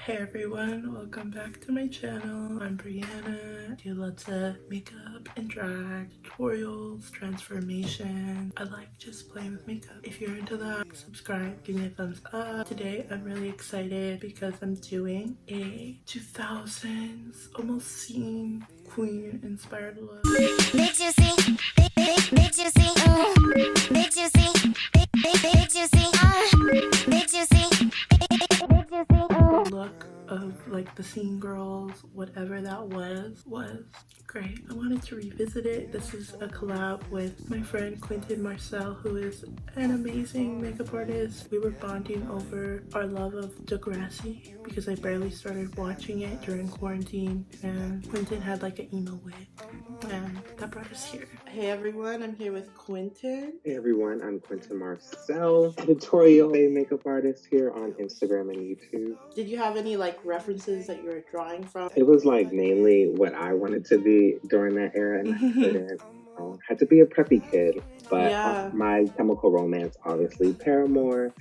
Hey everyone, welcome back to my channel. I'm Brianna. I do lots of makeup and drag tutorials, transformation. I like just playing with makeup. If you're into that, subscribe, give me a thumbs up. Today I'm really excited because I'm doing a 2000s almost scene queen inspired look. Big juicy, big juicy, big juicy, big juicy, big juicy, big juicy. Look of like the scene girls, whatever that was great. I wanted to revisit it. This is a collab with my friend Quentin Marcel, who is an amazing makeup artist. We were bonding over our love of Degrassi because I barely started watching it during quarantine, and Quentin had like an emo wig, and that brought us here. Hey everyone, I'm here with Quentin. Hey everyone, I'm Quentin Marcel, editorial makeup artist here on Instagram and YouTube. Did you have any like references that you were drawing from? It was like mainly what I wanted to be during that era, and I couldn't. Had to be a preppy kid, but Yeah. My Chemical Romance, obviously, Paramore,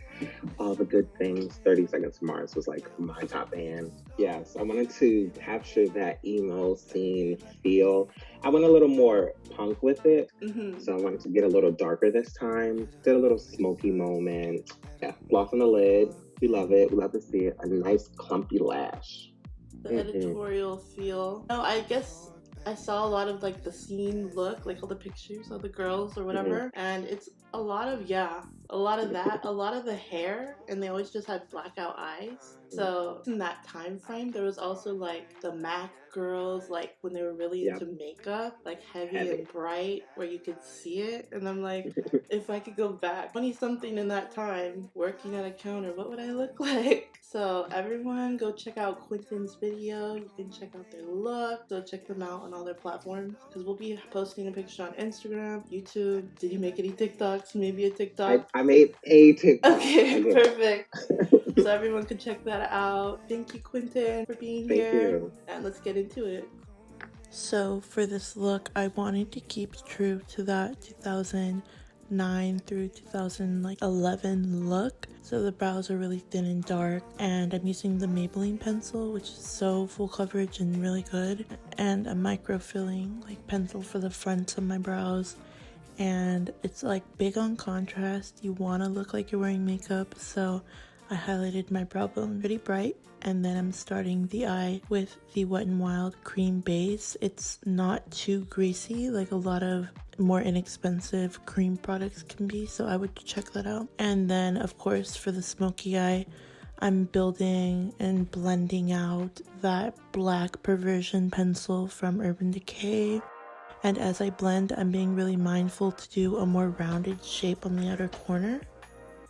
all the good things. 30 Seconds to Mars was like my top band. Yes, I wanted to capture that emo scene feel. I went a little more punk with it, so I wanted to get a little darker this time. Did a little smoky moment. Yeah, gloss on the lid. We love it. We love to see it. A nice clumpy lash. The editorial feel. No, I guess I saw a lot of like the scene look, like all the pictures of the girls or whatever, and it's a lot of that, a lot of the hair, and they always just had blackout eyes. So in that time frame, there was also like the MAC girls, like when they were really into makeup, like heavy and bright, where you could see it. And I'm like, if I could go back 20 something in that time, working at a counter, what would I look like? So everyone go check out Quentin's video. You can check out their look. So check them out on all their platforms, because we'll be posting a picture on Instagram, YouTube. Did you make any TikToks? Maybe a TikTok? I made a TikTok. Okay, perfect. So everyone can check that out. Thank you, Quentin, for being here. Thank you. And let's get into it. So for this look, I wanted to keep true to that 2009 through 2011 look. So the brows are really thin and dark, and I'm using the Maybelline pencil, which is so full coverage and really good, and a micro filling like pencil for the front of my brows. And it's like big on contrast. You want to look like you're wearing makeup, so I highlighted my brow bone pretty bright, and then I'm starting the eye with the Wet n Wild cream base. It's not too greasy like a lot of more inexpensive cream products can be, so I would check that out. And then of course for the Smokey Eye, I'm building and blending out that black Perversion pencil from Urban Decay. And as I blend, I'm being really mindful to do a more rounded shape on the outer corner.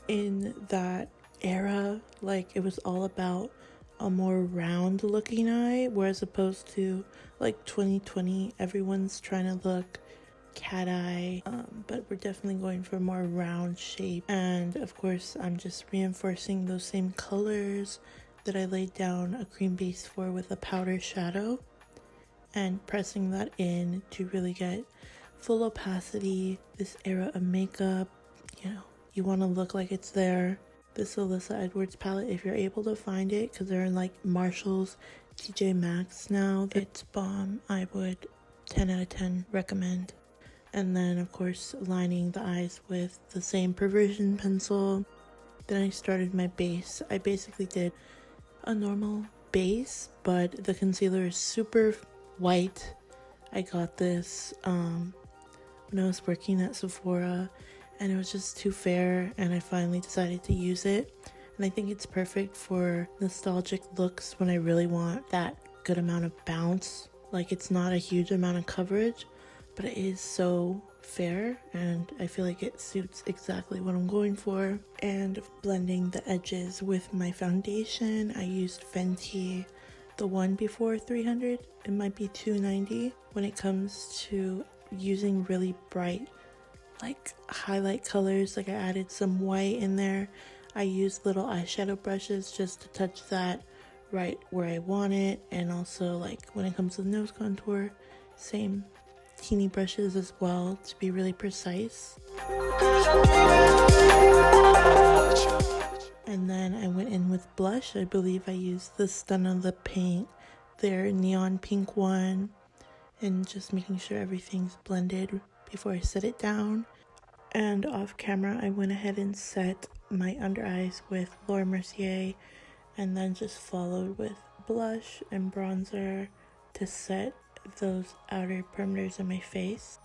In that era, like it was all about a more round looking eye, whereas opposed to like 2020, everyone's trying to look cat eye, but we're definitely going for a more round shape. And of course, I'm just reinforcing those same colors that I laid down a cream base for with a powder shadow, and pressing that in to really get full opacity. This era of makeup, you know, you want to look like it's there. This ALyssaEdwards palette, if you're able to find it, because they're in like Marshalls, TJ Maxx now, it's bomb. I would 10 out of 10 recommend. And then of course lining the eyes with the same Perversion pencil. Then I started my base. I basically did a normal base, but the concealer is super white. I got this when I was working at Sephora, and it was just too fair, and I finally decided to use it. And I think it's perfect for nostalgic looks when I really want that good amount of bounce. Like, it's not a huge amount of coverage, but it is so fair, and I feel like it suits exactly what I'm going for. And blending the edges with my foundation, I used Fenty, the one before 300, it might be 290. When it comes to using really bright like highlight colors, like I added some white in there. I used little eyeshadow brushes just to touch that right where I want it. And also like when it comes to the nose contour, same teeny brushes as well to be really precise. And then I went in with blush. I believe I used the Stun on the Paint, their neon pink one, and just making sure everything's blended before I set it down. And off camera, I went ahead and set my under eyes with Lauramercier, and then just followed with blush and bronzer to set those outer perimeters of my face.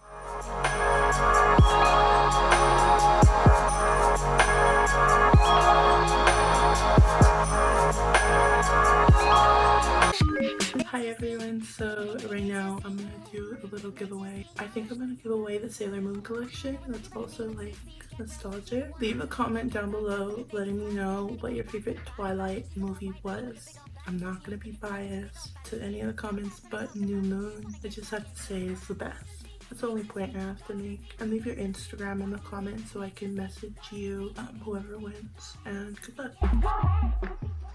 Hi everyone, so right now I'm gonna do a little giveaway. I think I'm gonna give away the Sailor Moon collection. That's also like nostalgic. Leave a comment down below letting me know what your favorite Twilight movie was. I'm not gonna be biased to any of the comments but New Moon. I just have to say it's the best. That's the only point I have to make. And leave your Instagram in the comments so I can message you whoever wins. And good luck.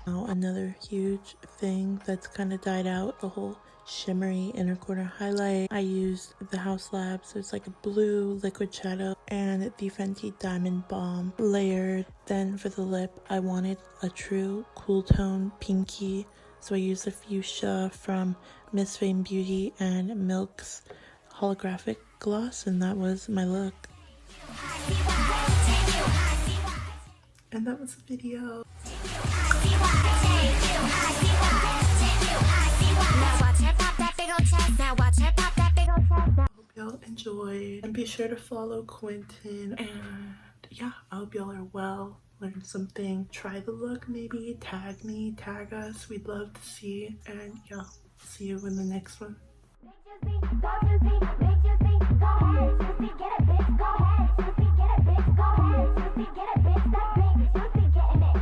Now another huge thing that's kind of died out, the whole shimmery inner corner highlight. I used the hauslabs, so it's like a blue liquid shadow, and the Fenty Diamond Balm layered. Then for the lip, I wanted a true cool tone pinky, so I used the fuchsia from Missfamebeauty and Milk's holographic gloss, and that was my look. And that was the video. I hope y'all enjoyed, and be sure to follow Quentin, and yeah, I hope y'all are well, learn something, try the look, maybe tag me, tag us, we'd love to see, and yeah, see you in the next one.